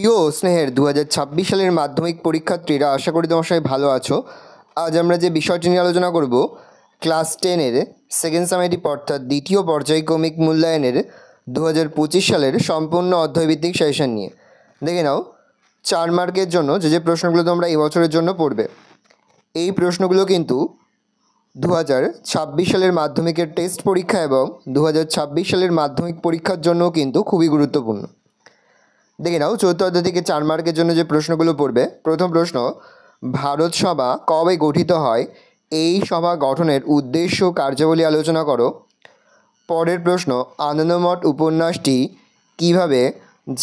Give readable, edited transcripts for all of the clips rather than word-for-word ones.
প্রিয় স্নেহের 2026 সালের মাধ্যমিক পরীক্ষার্থীরা, আশা করি তোমার সবাই ভালো আছো। আজ আমরা যে বিষয়টি নিয়ে আলোচনা করব, ক্লাস 10-এর সেকেন্ড সামেটিভ অর্থাৎ দ্বিতীয় পর্যায়ক্রমিক মূল্যায়নের 2025 সালের সম্পূর্ণ অধ্যায়ভিত্তিক সেশন নিয়ে। দেখে নাও, 4 মার্কের জন্য যে প্রশ্নগুলো তোমরা এবছরের জন্য পড়বে, এই প্রশ্নগুলো কিন্তু 2026 সালের মাধ্যমিকের টেস্ট পরীক্ষা এবং 2026 সালের মাধ্যমিক পরীক্ষার জন্য কিন্তু খুবই গুরুত্বপূর্ণ। দেখে নাও, চতুর্থ অধ্যায় থেকে 4 মার্কের জন্য যে প্রশ্নগুলো পড়বে। প্রথম প্রশ্ন, ভারত সভা কবে গঠিত হয়? এই সভা গঠনের উদ্দেশ্য কার্যাবলী আলোচনা করো। পরের প্রশ্ন, আনন্দমঠ উপন্যাসটি কিভাবে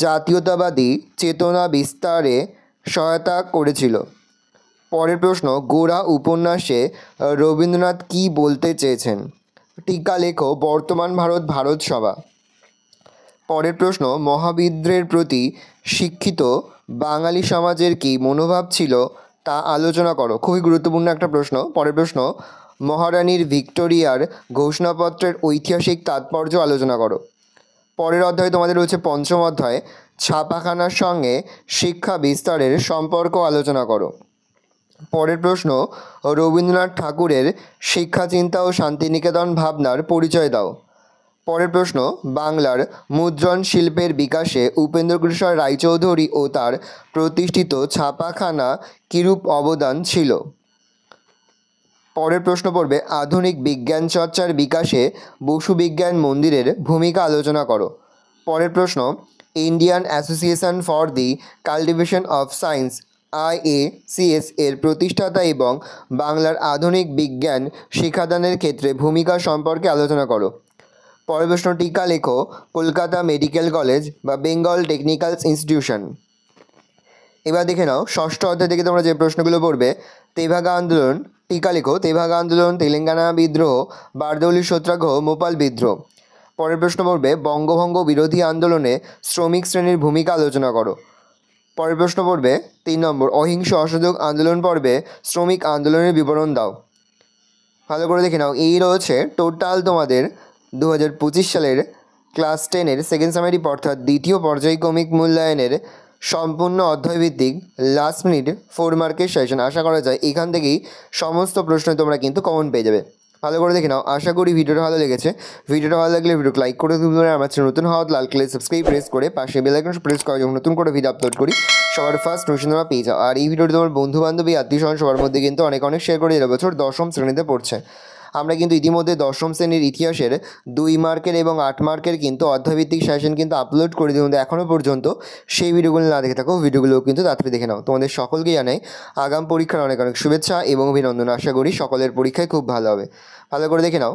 জাতীয়তাবাদী চেতনা বিস্তারে সহায়তা করেছিল? পরের প্রশ্ন, গোরা উপন্যাসে রবীন্দ্রনাথ কী বলতে চেয়েছেন? টিকা লেখো বর্তমান ভারত ভারত সভা। পরের প্রশ্ন, মহাবিদ্রের প্রতি শিক্ষিত বাঙালি সমাজের কী মনোভাব ছিল তা আলোচনা করো। খুবই গুরুত্বপূর্ণ একটা প্রশ্ন। পরের প্রশ্ন, মহারানীর ভিক্টোরিয়ার ঘোষণাপত্রের ঐতিহাসিক তাৎপর্য আলোচনা করো। পরের অধ্যায়ে তোমাদের রয়েছে পঞ্চম অধ্যায়, ছাপাখানার সঙ্গে শিক্ষা বিস্তারের সম্পর্ক আলোচনা করো। পরের প্রশ্ন, রবীন্দ্রনাথ ঠাকুরের শিক্ষাচিন্তা ও শান্তিনিকেতন ভাবনার পরিচয় দাও। পরের প্রশ্ন, বাংলার মুদ্রণ শিল্পের বিকাশে উপেন্দ্রকিশোর রায়চৌধুরী ও তার প্রতিষ্ঠিত ছাপাখানা কিরূপ অবদান ছিল? পরের প্রশ্ন পড়বে, আধুনিক বিজ্ঞান চর্চার বিকাশে বসু বিজ্ঞান মন্দিরের ভূমিকা আলোচনা করো। পরের প্রশ্ন, Indian association for the cultivation of science IACS এর প্রতিষ্ঠাতা এবং বাংলার আধুনিক বিজ্ঞান শিক্ষাদানের ক্ষেত্রে ভূমিকা সম্পর্কে আলোচনা করো। পরের প্রশ্ন, টিকা লেখো কলকাতা মেডিকেল কলেজ বা বেঙ্গল টেকনিক্যাল ইনস্টিটিউশন। এবার দেখে নাও, ষষ্ঠ অধ্যায় থেকে তোমরা যে প্রশ্নগুলো পড়বে, তেভাগা আন্দোলন, টিকা লেখো তেভাগা আন্দোলন, তেলেঙ্গানা বিদ্রোহ, বারদৌলি সত্যাগ্রহ, মোপাল বিদ্রোহ। পরের প্রশ্ন পড়বে, বঙ্গভঙ্গ বিরোধী আন্দোলনে শ্রমিক শ্রেণীর ভূমিকা আলোচনা করো। পরের প্রশ্ন পড়বে 3 নম্বর, অহিংস অসহযোগ আন্দোলন পর্বে শ্রমিক আন্দোলনের বিবরণ দাও। ভালো করে দেখে নাও, এই রয়েছে টোটাল তোমাদের 2025 সালের ক্লাস 10-এর সেকেন্ড সামেটিভ অর্থাৎ দ্বিতীয় পর্যায়ক্রমিক মূল্যায়নের সম্পূর্ণ অধ্যায়ভিত্তিক লাস্ট মিনিট 4 মার্কের সেশন। আশা করা যায় এখান থেকেই সমস্ত প্রশ্ন তোমরা কিন্তু কমন পেয়ে যাবে। ভালো করে দেখে নাও। আশা করি ভিডিওটা ভালো লেগেছে। ভিডিওটা ভালো লাগলে ভিডিওকে লাইক করে তুমি আমার চ্যানেল নতুন হওয়া লাল কালার সাবস্ক্রাইব প্রেস করে পাশে বেল আইকন প্রেস করে যখন নতুন করে ভিডিও আপলোড করি সবার ফার্স্ট নোটিফিকেশন তোমরা পেয়ে যাও। আর এই ভিডিওটি তোমার বন্ধু বান্ধবী আত্মীয় স্বজন সবার মধ্যে কিন্তু অনেক শেয়ার করে দিলে। বছর 10ম শ্রেণীতে পড়ছে। আমরা কিন্তু ইতিমধ্যে 10ম শ্রেণীর ইতিহাসের 2 মার্কের এবং 8 মার্কের কিন্তু অধ্যায়ভিত্তিক সেশন কিন্তু আপলোড করে দিই। কিন্তু এখনও পর্যন্ত সেই ভিডিওগুলো না দেখে থাকো, ভিডিওগুলোও কিন্তু তাড়াতাড়ি দেখে নাও। তোমাদের সকলকে জানাই আগাম পরীক্ষার অনেক শুভেচ্ছা এবং অভিনন্দন। আশা করি সকলের পরীক্ষায় খুব ভালো হবে। ভালো করে দেখে নাও।